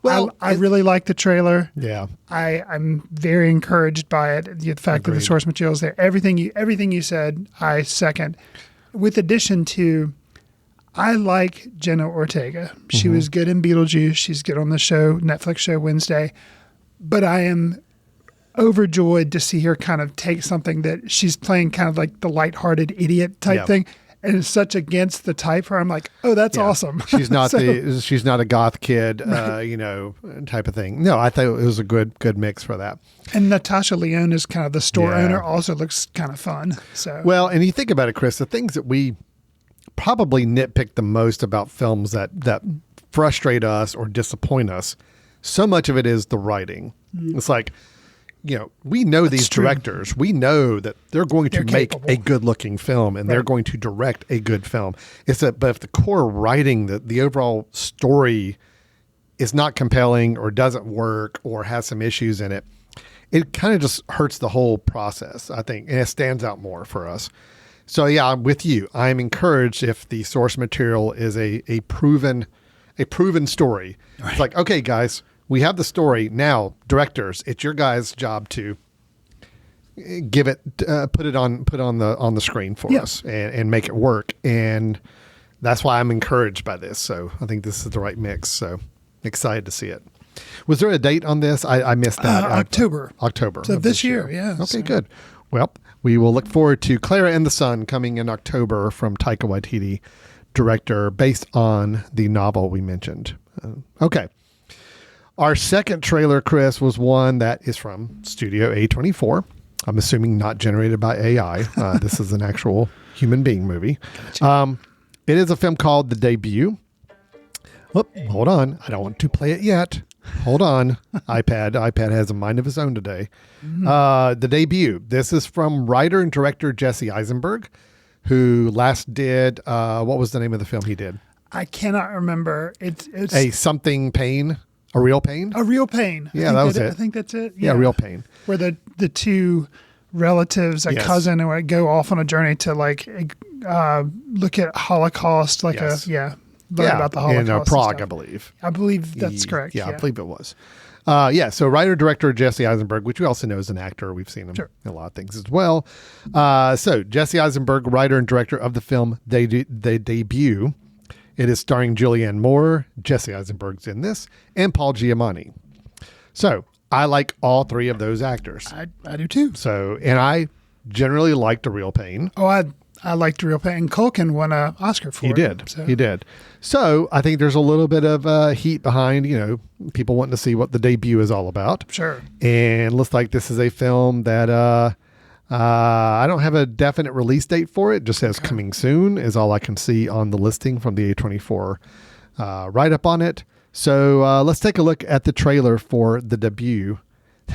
I really like the trailer. Yeah. I'm very encouraged by it. The fact that the source material is there. Everything you said, I second. With addition to, I like Jenna Ortega. She was good in Beetlejuice. She's good on the Netflix show Wednesday. But I am overjoyed to see her kind of take something that she's playing kind of like the lighthearted idiot type thing. And it's such against the type for her. I'm like, oh, that's awesome. She's not she's not a goth kid, type of thing. No, I thought it was a good mix for that. And Natasha Lyonne is kind of the store owner. Also looks kind of fun. So well, and you think about it, Chris, the things that we probably nitpick the most about films that frustrate us or disappoint us, so much of it is the writing. It's like, we know these directors. We know that they're going to make a good-looking film, and they're going to direct a good film. But if the core writing, the overall story is not compelling or doesn't work or has some issues in it, it kind of just hurts the whole process, I think, and it stands out more for us. So yeah, I'm with you. I'm encouraged if the source material is a proven story. Right. It's like, okay, guys, we have the story now. Directors, it's your guys' job to give it, put it on the screen for us and make it work. And that's why I'm encouraged by this. So I think this is the right mix. So excited to see it. Was there a date on this? I missed that. October. So this year, yeah. Okay, good. Well, we will look forward to Clara and the Sun coming in October from Taika Waititi, director, based on the novel we mentioned. Okay. Our second trailer, Chris, was one that is from Studio A24. I'm assuming not generated by AI. This is an actual human being movie. Gotcha. It is a film called The Debut. Oh, hold on. I don't want to play it yet. Hold on. iPad has a mind of its own today. The Debut. This is from writer and director Jesse Eisenberg, who last did, what was the name of the film he did? I cannot remember. It's A Something Pain. A Real Pain? A Real Pain. Yeah, that was it. I think that's it. Yeah, Real Pain. Where the two relatives, a cousin, and go off on a journey to look at Holocaust, learn about the Holocaust. In Prague, I believe. I believe that's correct. Yeah, I believe it was. So writer-director Jesse Eisenberg, which we also know is an actor. We've seen him in a lot of things as well. So Jesse Eisenberg, writer and director of the film The Debut. It is starring Julianne Moore, Jesse Eisenberg's in this, and Paul Giamatti. So I like all three of those actors. I do too. So, and I generally liked A Real Pain. Oh, I liked A Real Pain. And Culkin won an Oscar for it. He did. So I think there's a little bit of heat behind, people wanting to see what The Debut is all about. Sure. And looks like this is a film that I don't have a definite release date for it. Just says coming soon is all I can see on the listing from the A24 write-up on it. So let's take a look at the trailer for The Debut.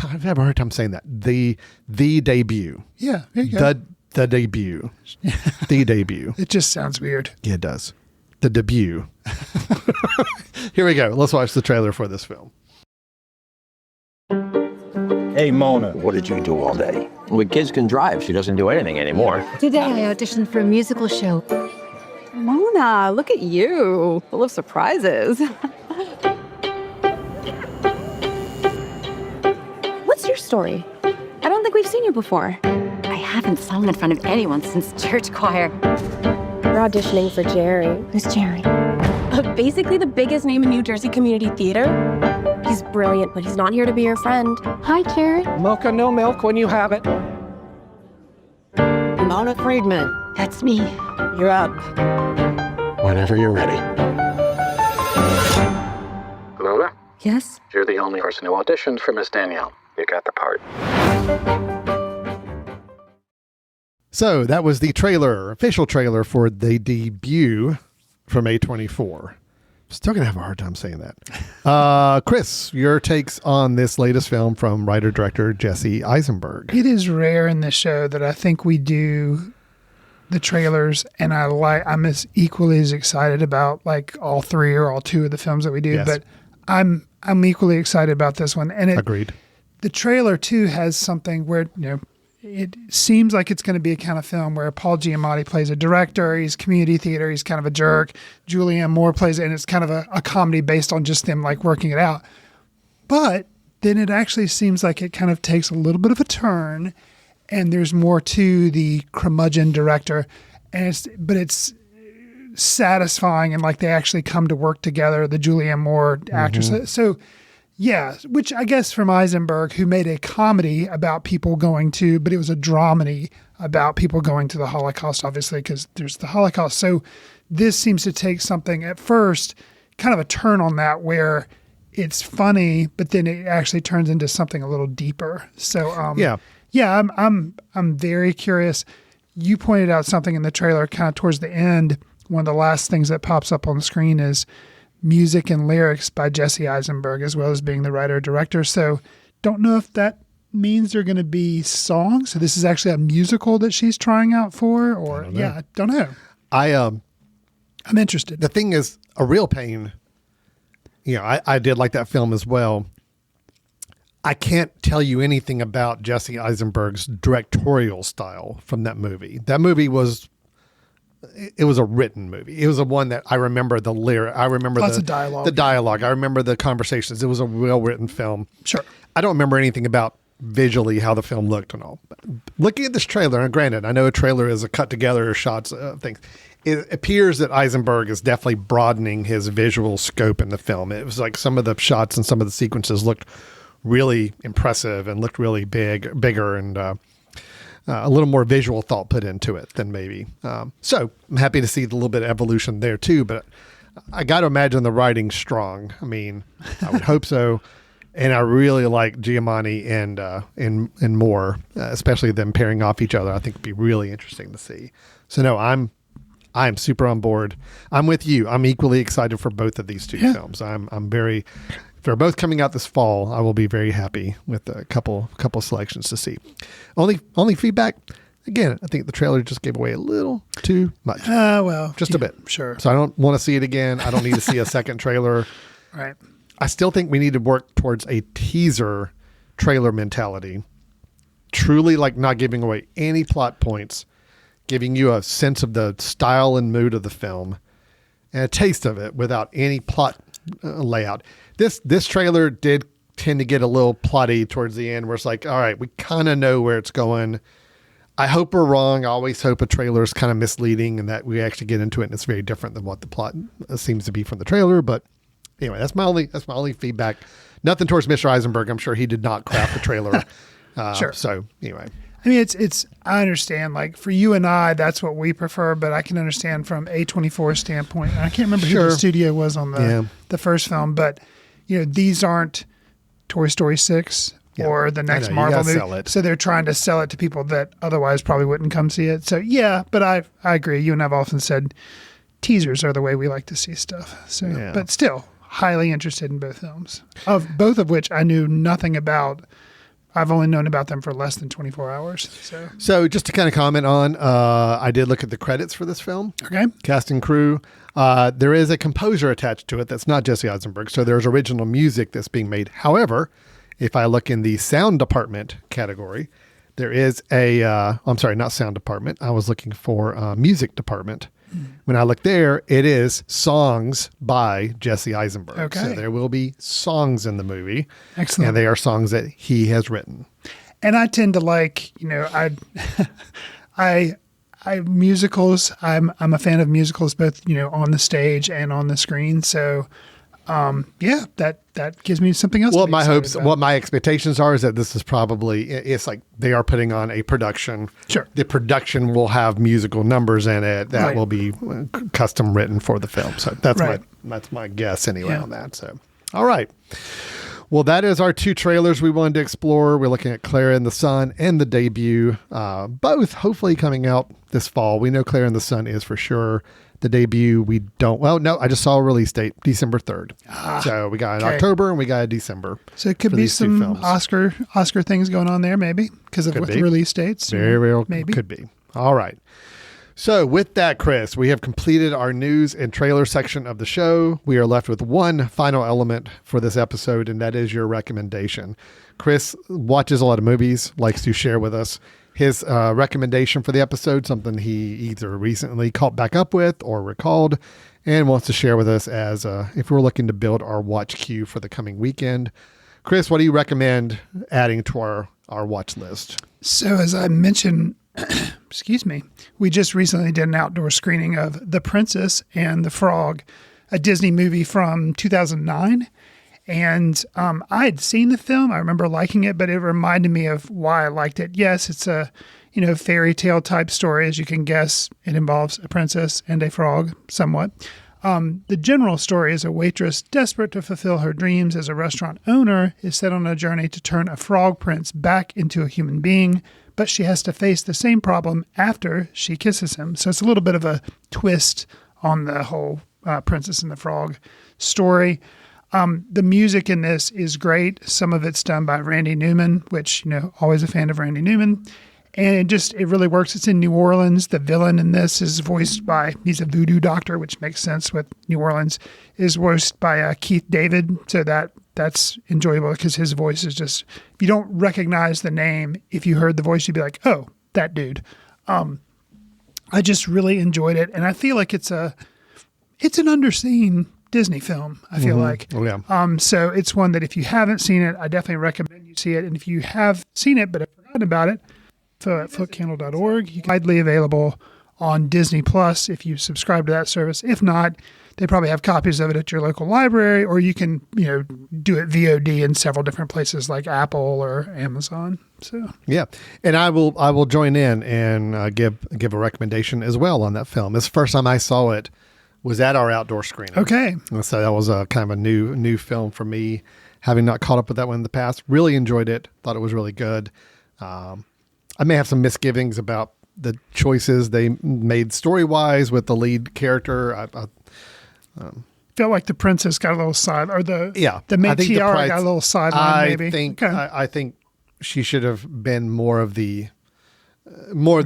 I've never heard time saying that. The Debut. Yeah, there you go. The Debut. The Debut. It just sounds weird. Yeah, it does. The Debut. Here we go. Let's watch the trailer for this film. Hey, Mona. What did you do all day? Well, kids can drive. She doesn't do anything anymore. Today I auditioned for a musical show. Mona, look at you. Full of surprises. What's your story? I don't think we've seen you before. I haven't sung in front of anyone since church choir. We're auditioning for Jerry. Who's Jerry? Basically the biggest name in New Jersey community theater. He's brilliant, but he's not here to be your friend. Hi, Jerry. Mocha, no milk when you have it. Mona Friedman. That's me. You're up. Whenever you're ready. Mona? Yes? You're the only person who auditioned for Miss Danielle. You got the part. So that was the official trailer for the debut from A24. Still going to have a hard time saying that. Chris, your takes on this latest film from writer-director Jesse Eisenberg. It is rare in this show that I think we do the trailers and I'm as equally as excited about like all three or all two of the films that we do, Yes. but I'm equally excited about this one. And Agreed. The trailer too has something where, it seems like it's going to be a kind of film where Paul Giamatti plays a director. He's community theater. He's kind of a jerk. Julianne Moore plays it, and it's kind of a comedy based on just them like working it out. But then it actually seems like it kind of takes a little bit of a turn, and there's more to the curmudgeon director, and it's satisfying, and like they actually come to work together. The Julianne Moore actress, so. Yeah, which I guess from Eisenberg, who made a comedy about people going to, but it was a dramedy about people going to the Holocaust, obviously, because there's the Holocaust. So this seems to take something at first, kind of a turn on that where it's funny, but then it actually turns into something a little deeper. So I'm very curious. You pointed out something in the trailer kind of towards the end. One of the last things that pops up on the screen is music and lyrics by Jesse Eisenberg, as well as being the writer-director. So don't know if that means they're going to be songs. So this is actually a musical that she's trying out for, or I don't know. I'm interested. The thing is a real pain. I did like that film as well. I can't tell you anything about Jesse Eisenberg's directorial style from that movie. That movie was a written movie. It was a one that I remember the lyric. I remember lots of dialogue. The dialogue. I remember the conversations. It was a well-written film. Sure. I don't remember anything about visually how the film looked and all. But looking at this trailer, and granted, I know a trailer is a cut together shots of things. It appears that Eisenberg is definitely broadening his visual scope in the film. It was like some of the shots and some of the sequences looked really impressive and looked really bigger and a little more visual thought put into it than maybe. So I'm happy to see the little bit of evolution there too, but I got to imagine the writing's strong. I mean, I would hope so. And I really like Giamatti and Moore, especially them pairing off each other. I think it'd be really interesting to see. So no, I'm super on board. I'm with you. I'm equally excited for both of these two films. I'm very, if they're both coming out this fall, I will be very happy with a couple selections to see. Only feedback, again, I think the trailer just gave away a little too much. Just a bit. Sure. So I don't want to see it again. I don't need to see a second trailer. Right. I still think we need to work towards a teaser trailer mentality. Truly like not giving away any plot points, giving you a sense of the style and mood of the film and a taste of it without any plot layout. This trailer did tend to get a little plotty towards the end where it's like, all right, we kind of know where it's going. I hope we're wrong. I always hope a trailer is kind of misleading and that we actually get into it and it's very different than what the plot seems to be from the trailer. But anyway, that's my only feedback. Nothing towards Mr. Eisenberg. I'm sure he did not craft the trailer. Sure. So anyway. I mean, it's. I understand. Like for you and I, that's what we prefer. But I can understand from A24 standpoint. I can't remember who the studio was on the first film, but these aren't Toy Story 6 or the next Marvel movie. So they're trying to sell it to people that otherwise probably wouldn't come see it. So but I agree. You and I've often said teasers are the way we like to see stuff. So, but still highly interested in both films. Of both of which I knew nothing about. I've only known about them for less than 24 hours. So just to kind of comment on, I did look at the credits for this film. Okay. Cast and crew. There is a composer attached to it that's not Jesse Eisenberg. So there's original music that's being made. However, if I look in the sound department category, there is I'm sorry, not sound department. I was looking for music department. When I look there, it is songs by Jesse Eisenberg. Okay. So there will be songs in the movie. Excellent. And they are songs that he has written. And I tend to like, I musicals. I'm a fan of musicals, both on the stage and on the screen. So, that gives me something else. Well, my hopes, what my expectations are, is that this is probably, it's like they are putting on a production. Sure, the production will have musical numbers in it that will be custom written for the film. So that's my guess anyway on that. So, all right. Well, that is our 2 trailers we wanted to explore. We're looking at Clara and the Sun and the debut, both hopefully coming out this fall. We know Clara and the Sun is for sure. The debut, we don't. Well, no, I just saw a release date, December 3rd. So we got an October and we got a December. So it could be some Oscar things going on there, maybe, because of the release dates. Very well, maybe. Could be. All right. So with that, Chris, we have completed our news and trailer section of the show. We are left with one final element for this episode, and that is your recommendation. Chris watches a lot of movies, likes to share with us his recommendation for the episode, something he either recently caught back up with or recalled, and wants to share with us as if we're looking to build our watch queue for the coming weekend. Chris, what do you recommend adding to our watch list? So as I mentioned, excuse me, we just recently did an outdoor screening of The Princess and the Frog, a Disney movie from 2009. And I had seen the film. I remember liking it, but it reminded me of why I liked it. Yes, it's a fairy tale type story. As you can guess, it involves a princess and a frog somewhat. The general story is a waitress desperate to fulfill her dreams as a restaurant owner is set on a journey to turn a frog prince back into a human being, but she has to face the same problem after she kisses him. So it's a little bit of a twist on the whole Princess and the Frog story. The music in this is great. Some of it's done by Randy Newman, which, always a fan of Randy Newman. And it really works. It's in New Orleans. The villain in this is voiced by, he's a voodoo doctor, which makes sense with New Orleans, is voiced by Keith David. So that's enjoyable because his voice is just, if you don't recognize the name, if you heard the voice, you'd be like, oh, that dude. I just really enjoyed it. And I feel like it's an underseen Disney film, I feel like. Oh, yeah. So it's one that if you haven't seen it, I definitely recommend you see it. And if you have seen it but have forgotten about it, at footcandle.org. You can widely available on Disney Plus if you subscribe to that service. If not, they probably have copies of it at your local library, or you can, do it VOD in several different places like Apple or Amazon. So yeah, and I will join in and give a recommendation as well on that film. It's the first time I saw it was at our outdoor screening. Okay, so that was a kind of a new film for me, having not caught up with that one in the past. Really enjoyed it. Thought it was really good. I may have some misgivings about the choices they made story-wise with the lead character. I felt like the princess got a little side, or the maid tiara got a little sideline. Maybe I think she should have been more of the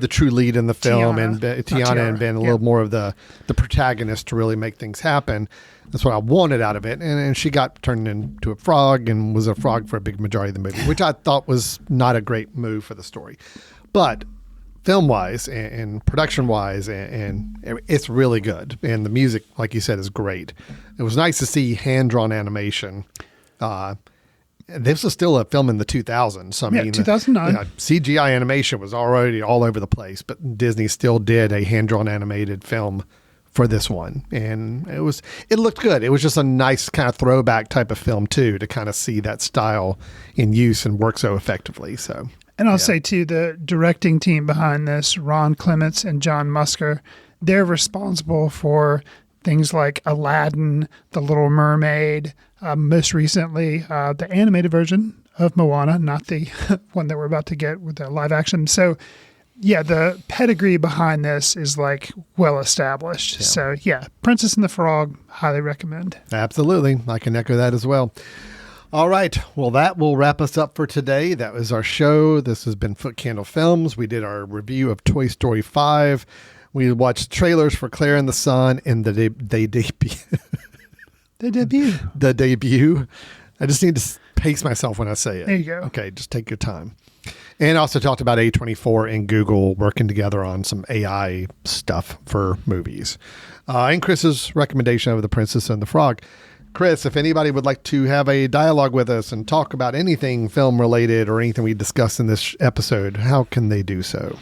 true lead in the film, Tiana and been a little more of the protagonist to really make things happen. That's what I wanted out of it. And she got turned into a frog and was a frog for a big majority of the movie, which I thought was not a great move for the story. But film-wise and production-wise, and it's really good. And the music, like you said, is great. It was nice to see hand-drawn animation. This was still a film in the 2000s. So, I mean, 2009. CGI animation was already all over the place, but Disney still did a hand-drawn animated film for this one, and it looked good. It was just a nice kind of throwback type of film too, to kind of see that style in use and work so effectively. So, and I'll say too, the directing team behind this, Ron Clements and John Musker, they're responsible for things like Aladdin, The Little Mermaid, most recently the animated version of Moana, not the one that we're about to get with the live action. So yeah, the pedigree behind this is well established. Yeah. So yeah, Princess and the Frog, highly recommend. Absolutely. I can echo that as well. All right. Well, that will wrap us up for today. That was our show. This has been Foot Candle Films. We did our review of Toy Story 5. We watched trailers for Clara and the Sun and the debut. The debut. I just need to pace myself when I say it. There you go. Okay, just take your time. And also talked about A24 and Google working together on some AI stuff for movies. And Chris's recommendation of The Princess and the Frog. Chris, if anybody would like to have a dialogue with us and talk about anything film related or anything we discussed in this episode, how can they do so?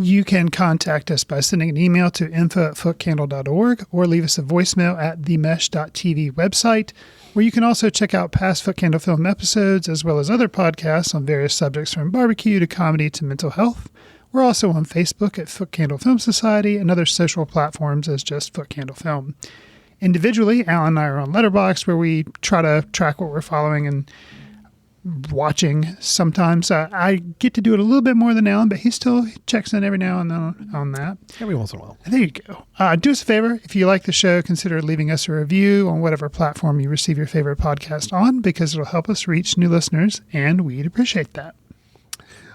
You can contact us by sending an email to info@footcandle.org or leave us a voicemail at themesh.tv website, where you can also check out past Foot Candle Film episodes as well as other podcasts on various subjects from barbecue to comedy to mental health. We're also on Facebook at Foot Candle Film Society and other social platforms as just Foot Candle Film. Individually, Alan and I are on Letterboxd, where we try to track what we're following and watching. Sometimes I get to do it a little bit more than Alan, but he still checks in every now and then on that. Every once in a while. There you go. Do us a favor. If you like the show, consider leaving us a review on whatever platform you receive your favorite podcast on, because it'll help us reach new listeners, and we'd appreciate that.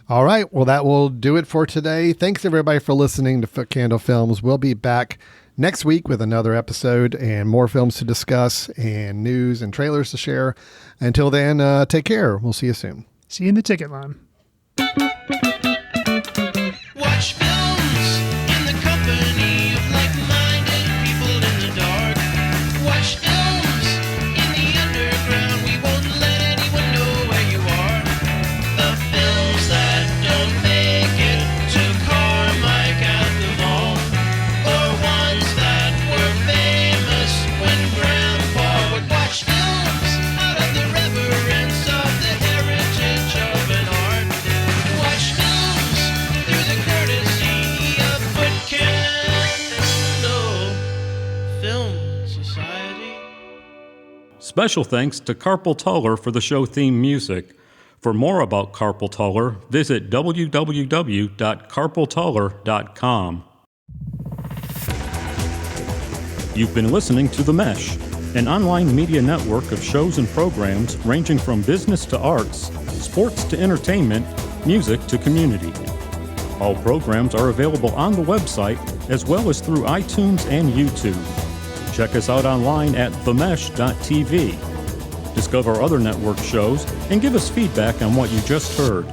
All right. Well, that will do it for today. Thanks, everybody, for listening to Foot Candle Films. We'll be back next week with another episode and more films to discuss and news and trailers to share. Until then, take care. We'll see you soon. See you in the ticket line. Watch films in the company of like-minded people in the dark. Watch films in the underground. We won't let anyone know where you are. The films that don't make it to Carmike at the mall, or ones that were famous when Grandpa would watch films out of the reverence of the heritage of an art. Watch films through the courtesy of Foot Candle Film Society. Special thanks to Carpal Tuller for the show theme music. For more about Carpal Tuller, visit www.carpaltuller.com. You've been listening to The Mesh, an online media network of shows and programs ranging from business to arts, sports to entertainment, music to community. All programs are available on the website as well as through iTunes and YouTube. Check us out online at themesh.tv. Discover other network shows and give us feedback on what you just heard.